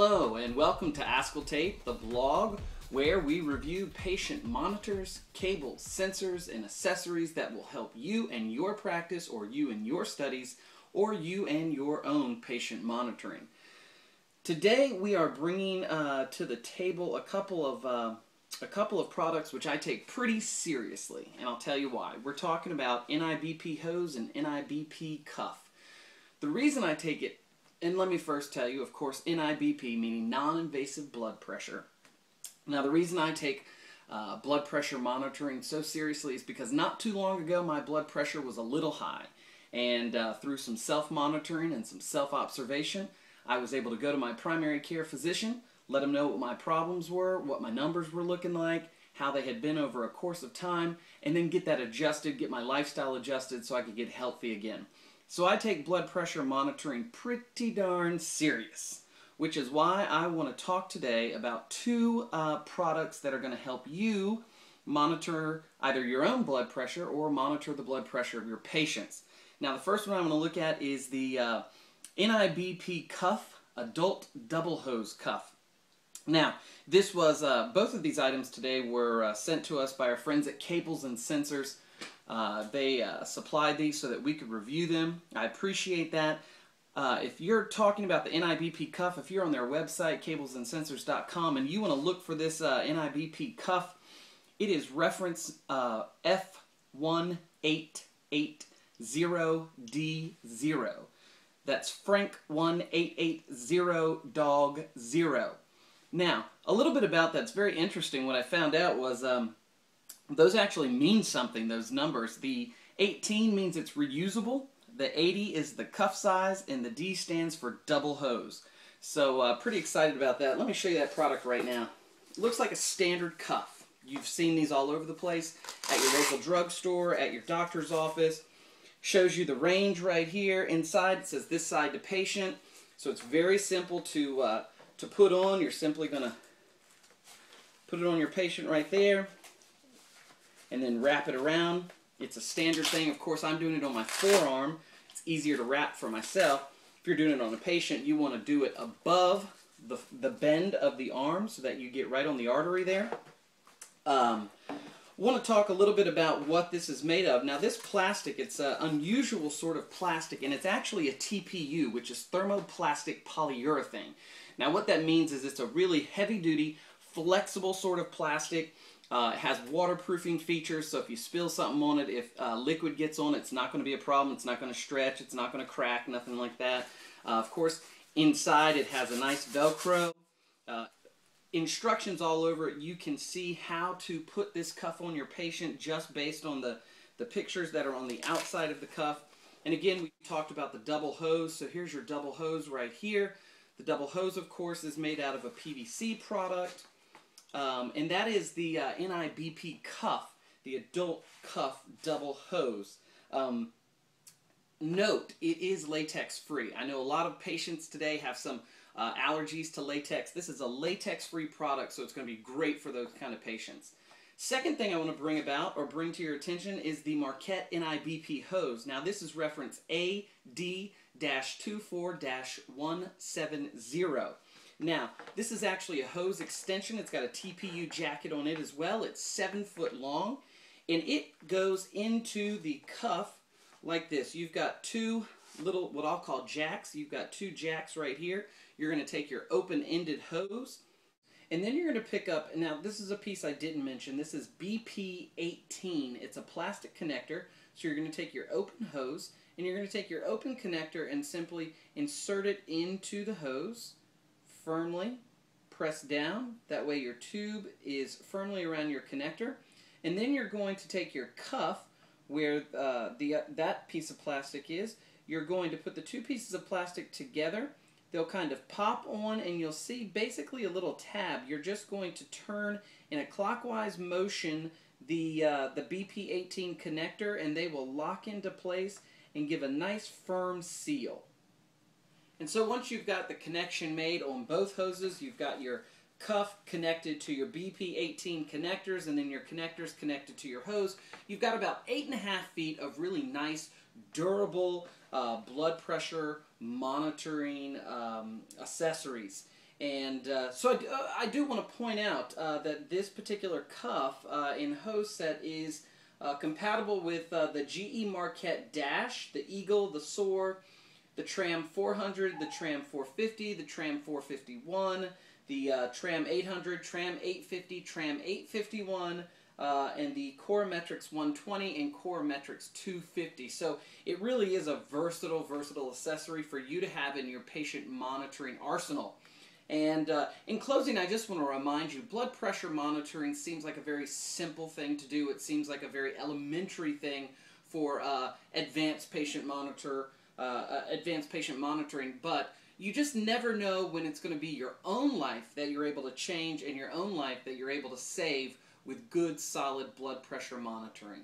Hello and welcome to Ascoltate, the blog where we review patient monitors, cables, sensors, and accessories that will help you and your practice, or you and your studies, or you and your own patient monitoring. Today we are bringing to the table a couple of products which I take pretty seriously, and I'll tell you why. We're talking about NIBP hose and NIBP cuff. The reason I take it, and let me first tell you, of course, NIBP meaning non-invasive blood pressure. Now the reason I take blood pressure monitoring so seriously is because not too long ago my blood pressure was a little high, and through some self-monitoring and some self-observation I was able to go to my primary care physician, let him know what my problems were, what my numbers were looking like, how they had been over a course of time, and then get that adjusted, get my lifestyle adjusted so I could get healthy again. So I take blood pressure monitoring pretty darn serious, which is why I want to talk today about two products that are going to help you monitor either your own blood pressure or monitor the blood pressure of your patients. Now the first one I'm going to look at is the NIBP cuff, adult double hose cuff. Now this was, both of these items today were sent to us by our friends at Cables and Sensors. They supplied these so that we could review them. I appreciate that. If you're talking about the NIBP cuff, if you're on their website, cablesandsensors.com, and you want to look for this NIBP cuff, it is reference F1880D0. That's Frank 1880 Dog 0. Now, a little bit about that's very interesting. What I found out was those actually mean something, those numbers. The 18 means it's reusable, the 80 is the cuff size, and the D stands for double hose. So pretty excited about that. Let me show you that product right now. It looks like a standard cuff. You've seen these all over the place, at your local drugstore, at your doctor's office. Shows you the range right here. Inside it says this side to patient. So it's very simple to put on. You're simply going to put it on your patient right there and then wrap it around. It's a standard thing. Of course, I'm doing it on my forearm. It's easier to wrap for myself. If you're doing it on a patient, you want to do it above the bend of the arm so that you get right on the artery there. I want to talk a little bit about what this is made of. Now this plastic, it's an unusual sort of plastic, and it's actually a TPU, which is thermoplastic polyurethane. Now what that means is it's a really heavy-duty, flexible sort of plastic. It has waterproofing features, so if you spill something on it, if liquid gets on it, it's not going to be a problem. It's not going to stretch. It's not going to crack, nothing like that. Of course, inside it has a nice Velcro. Instructions all over it. You can see how to put this cuff on your patient just based on the pictures that are on the outside of the cuff. And again, we talked about the double hose, so here's your double hose right here. The double hose, of course, is made out of a PVC product. And that is the NIBP cuff, the adult cuff double hose. Note, it is latex free. I know a lot of patients today have some allergies to latex. This is a latex free product, so it's going to be great for those kind of patients. Second thing I want to bring to your attention is the Marquette NIBP hose. Now this is reference AD-24-170. Now, this is actually a hose extension. It's got a TPU jacket on it as well. It's 7 foot long, and it goes into the cuff like this. You've got two little, what I'll call jacks. You've got two jacks right here. You're going to take your open-ended hose, and then you're going to pick up, now this is a piece I didn't mention. This is BP18. It's a plastic connector. So you're going to take your open hose, and you're going to take your open connector and simply insert it into the hose. Firmly press down, that way your tube is firmly around your connector, and then you're going to take your cuff where that piece of plastic is. You're going to put the two pieces of plastic together. They'll kind of pop on, and you'll see basically a little tab. You're just going to turn in a clockwise motion the BP18 connector, and they will lock into place and give a nice firm seal. And so once you've got the connection made on both hoses, you've got your cuff connected to your BP18 connectors, and then your connectors connected to your hose, you've got about 8.5 feet of really nice, durable blood pressure monitoring accessories. And so I do want to point out that this particular cuff in hose set is compatible with the GE Marquette Dash, the Eagle, the Soar, the Tram 400, the Tram 450, the Tram 451, the Tram 800, Tram 850, Tram 851, and the CoreMetrix 120 and CoreMetrix 250. So it really is a versatile accessory for you to have in your patient monitoring arsenal. And in closing, I just want to remind you, blood pressure monitoring seems like a very simple thing to do. It seems like a very elementary thing for advanced patient monitoring, but you just never know when it's going to be your own life that you're able to change and your own life that you're able to save with good, solid blood pressure monitoring.